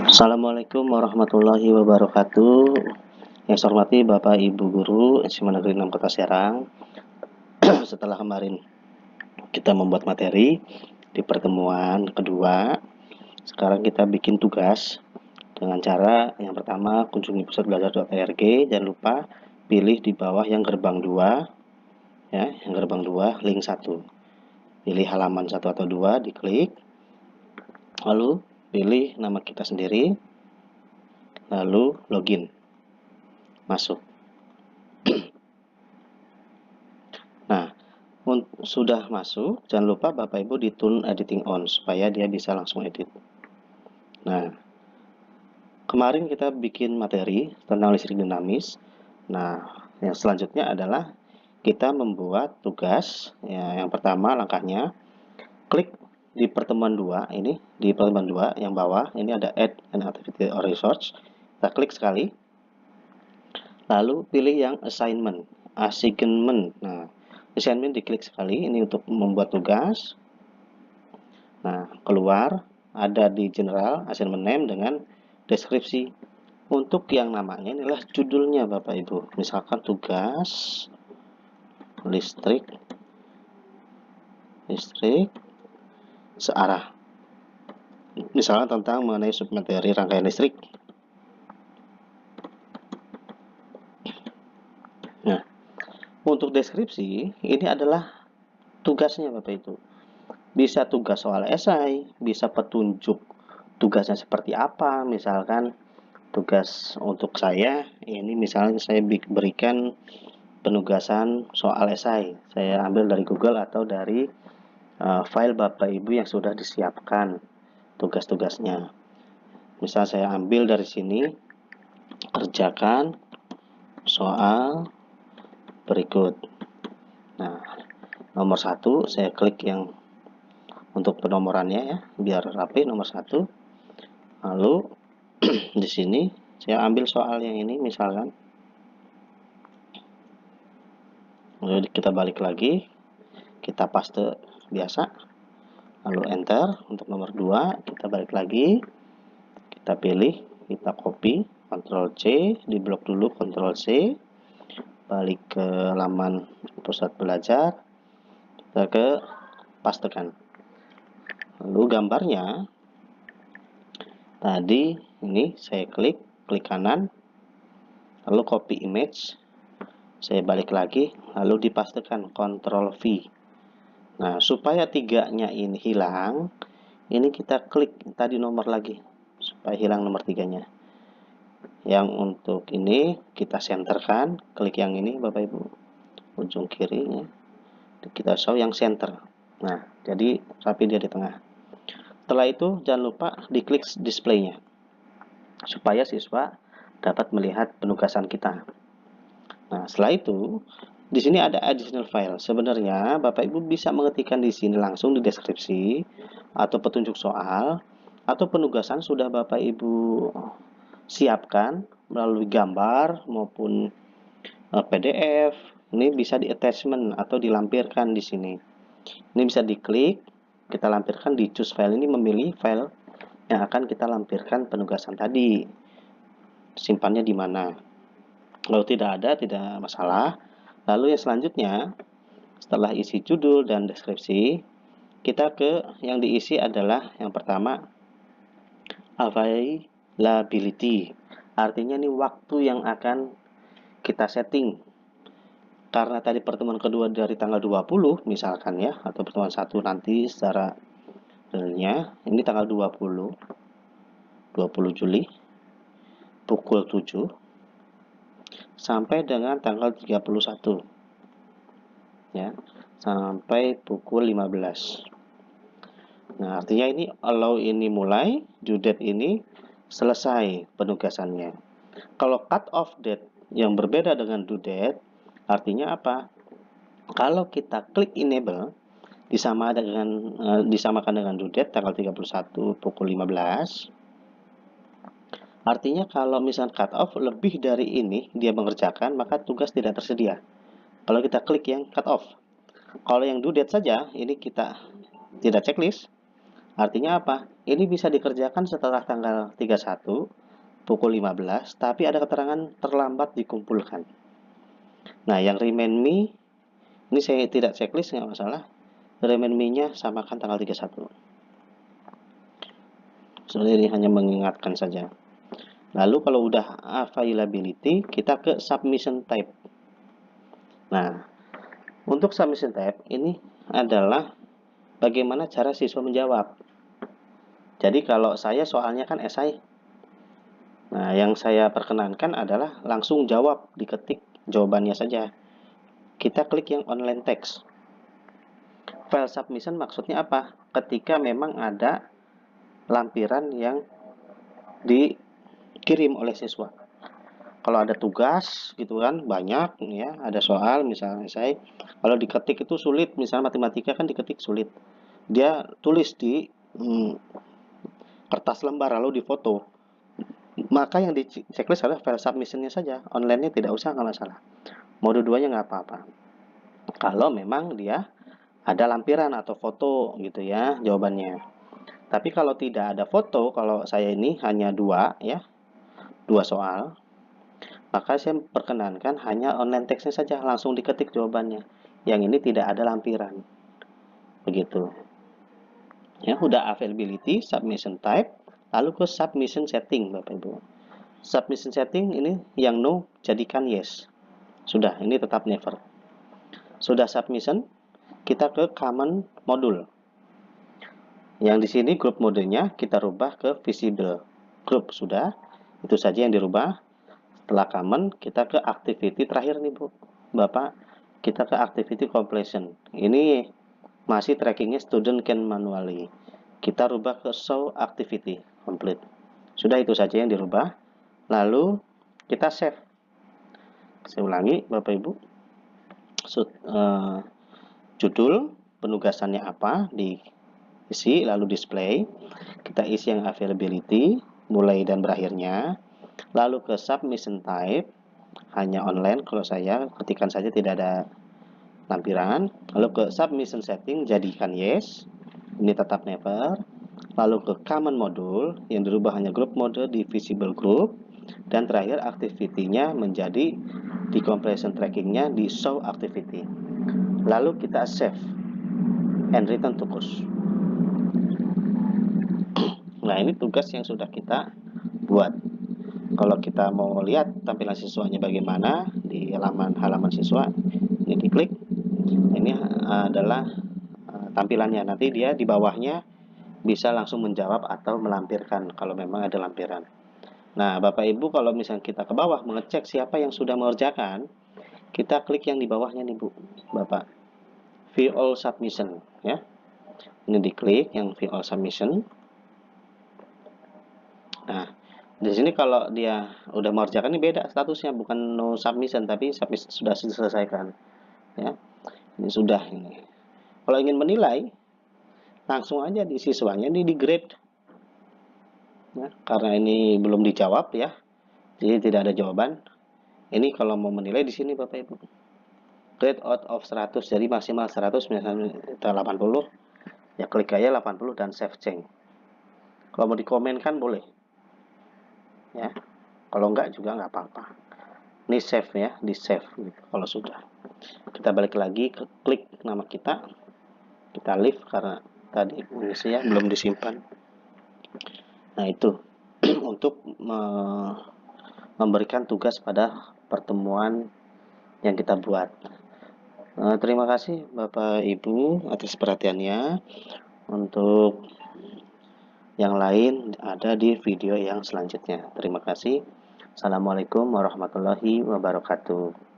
Assalamualaikum warahmatullahi wabarakatuh. Yang saya hormati Bapak Ibu Guru SMA Negeri 6 Kota Serang. Setelah kemarin kita membuat materi di pertemuan kedua, sekarang kita bikin tugas dengan cara yang pertama kunjungi pusat belajar.org. Jangan lupa pilih di bawah yang gerbang 2 ya, yang gerbang 2 link 1. Pilih halaman 1 atau 2, diklik. Lalu pilih nama kita sendiri, lalu login, masuk. Nah, sudah masuk, jangan lupa Bapak Ibu di turn editing on supaya dia bisa langsung edit. Nah, kemarin kita bikin materi tentang listrik dinamis. Nah, yang selanjutnya adalah kita membuat tugas. Ya, yang pertama langkahnya klik di pertemuan 2 ini, di pertemuan 2 yang bawah ini ada add an activity or resource. Kita klik sekali. Lalu pilih yang assignment. Nah, assignment diklik sekali, ini untuk membuat tugas. Nah, keluar ada di general assignment name dengan deskripsi. Untuk yang namanya inilah judulnya Bapak Ibu. Misalkan tugas listrik searah. Misalnya tentang mengenai submateri rangkaian listrik. Nah, untuk deskripsi ini adalah tugasnya Bapak Ibu. Bisa tugas soal esai, bisa petunjuk tugasnya seperti apa. Misalkan tugas untuk saya ini, misalnya saya berikan penugasan soal esai, saya ambil dari Google atau dari file Bapak Ibu yang sudah disiapkan tugas-tugasnya. Misal saya ambil dari sini, kerjakan soal berikut. Nah, nomor 1 saya klik yang untuk penomorannya ya, biar rapi, nomor 1. Lalu di sini saya ambil soal yang ini misalkan. Lalu kita balik lagi, kita paste biasa, lalu enter. Untuk nomor 2 kita balik lagi, kita pilih, kita copy, Ctrl C, di blok dulu Ctrl C, balik ke halaman pusat belajar, kita ke pastekan. Lalu gambarnya tadi ini saya klik kanan, lalu copy image, saya balik lagi, lalu dipastekan Ctrl V. Nah, supaya 3-nya ini hilang, ini kita klik tadi nomor lagi supaya hilang nomor 3-nya. Yang untuk ini kita senterkan, klik yang ini Bapak Ibu, ujung kirinya kita show yang center. Nah, jadi rapi dia di tengah. Setelah itu jangan lupa diklik display-nya supaya siswa dapat melihat penugasan kita. Nah, setelah itu di sini ada additional file. Sebenarnya Bapak Ibu bisa mengetikkan di sini langsung di deskripsi atau petunjuk soal atau penugasan sudah Bapak Ibu siapkan melalui gambar maupun PDF. Ini bisa di attachment atau dilampirkan di sini. Ini bisa diklik, kita lampirkan di choose file ini, memilih file yang akan kita lampirkan penugasan tadi. Simpannya di mana? Kalau tidak ada, tidak masalah. Lalu yang selanjutnya, setelah isi judul dan deskripsi, kita ke yang diisi adalah yang pertama, availability. Artinya ini waktu yang akan kita setting. Karena tadi pertemuan kedua dari tanggal 20 misalkan ya, atau pertemuan 1 nanti secara realnya, ini tanggal 20 Juli pukul 7 sampai dengan tanggal 31 ya, sampai pukul 15. Nah, artinya ini allow ini mulai, due date ini selesai penugasannya. Kalau cut off date yang berbeda dengan due date, artinya apa? Kalau kita klik enable, disamakan dengan due date tanggal 31 pukul 15. Artinya kalau misalnya cut off lebih dari ini dia mengerjakan, maka tugas tidak tersedia. Kalau kita klik yang cut off. Kalau yang due date saja, ini kita tidak checklist. Artinya apa? Ini bisa dikerjakan setelah tanggal 31 pukul 15, tapi ada keterangan terlambat dikumpulkan. Nah, yang remind me, ini saya tidak checklist, nggak masalah. Remind me-nya samakan tanggal 31. Sebenarnya ini hanya mengingatkan saja. Lalu kalau udah availability, kita ke submission type. Nah, untuk submission type ini adalah bagaimana cara siswa menjawab. Jadi kalau saya soalnya kan esai. Nah, yang saya perkenankan adalah langsung jawab, diketik jawabannya saja. Kita klik yang online text. File submission maksudnya apa? Ketika memang ada lampiran yang dikirim oleh siswa. Kalau ada tugas gitu kan banyak ya, ada soal misalnya saya kalau diketik itu sulit, misalnya matematika kan diketik sulit. Dia tulis di kertas lembar lalu difoto. Maka yang di checklist adalah file submissionnya saja. Online-nya tidak usah, nggak masalah. Mode 2-nya nggak apa-apa. Kalau memang dia ada lampiran atau foto gitu ya jawabannya. Tapi kalau tidak ada foto, kalau saya ini hanya dua ya, dua soal, maka saya perkenankan hanya online text-nya saja, langsung diketik jawabannya. Yang ini tidak ada lampiran. Begitu. Ya, udah availability, submission type, lalu ke submission setting, Bapak Ibu. Submission setting ini yang no jadikan yes. Sudah, ini tetap never. Sudah submission, kita ke common module. Yang di sini grup modenya kita rubah ke visible group, sudah. Itu saja yang dirubah. Setelah common, kita ke activity terakhir nih Bu, Bapak. Kita ke activity completion. Ini masih trackingnya student can manually. Kita rubah ke show activity complete. Sudah, itu saja yang dirubah. Lalu kita save. Saya ulangi Bapak Ibu. Judul penugasannya apa diisi, lalu display. Kita isi yang availability, mulai dan berakhirnya. Lalu ke submission type, hanya online, kalau saya ketikan saja tidak ada lampiran. Lalu ke submission setting, jadikan yes, ini tetap never. Lalu ke common module, yang dirubah hanya group mode di visible group. Dan terakhir activity-nya menjadi di compression trackingnya di show activity. Lalu kita save and return to course. Nah, ini tugas yang sudah kita buat. Kalau kita mau lihat tampilan siswanya bagaimana di halaman siswa, ini diklik. Ini adalah tampilannya. Nanti dia di bawahnya bisa langsung menjawab atau melampirkan kalau memang ada lampiran. Nah, Bapak Ibu, kalau misalnya kita ke bawah mengecek siapa yang sudah mengerjakan, kita klik yang di bawahnya nih Bu, Bapak. View all submission ya. Ini diklik yang view all submission. Nah, di sini kalau dia udah mengerjakan ini beda statusnya, bukan no submission tapi submission sudah diselesaikan. Ya, ini sudah ini. Kalau ingin menilai, langsung aja di siswanya di grade. Ya, karena ini belum dijawab ya, jadi tidak ada jawaban. Ini kalau mau menilai di sini Bapak Ibu. Grade out of 100, jadi maksimal 100, misalnya kita 80, ya klik aja 80 dan save change. Kalau mau dikomenkan boleh. Ya, kalau enggak juga enggak apa-apa. Ini save ya, di save gitu, kalau sudah. Kita balik lagi ke klik nama kita leave karena tadi ya belum disimpan. Nah, itu untuk memberikan tugas pada pertemuan yang kita buat. Terima kasih Bapak Ibu atas perhatiannya. Untuk yang lain ada di video yang selanjutnya. Terima kasih. Assalamualaikum warahmatullahi wabarakatuh.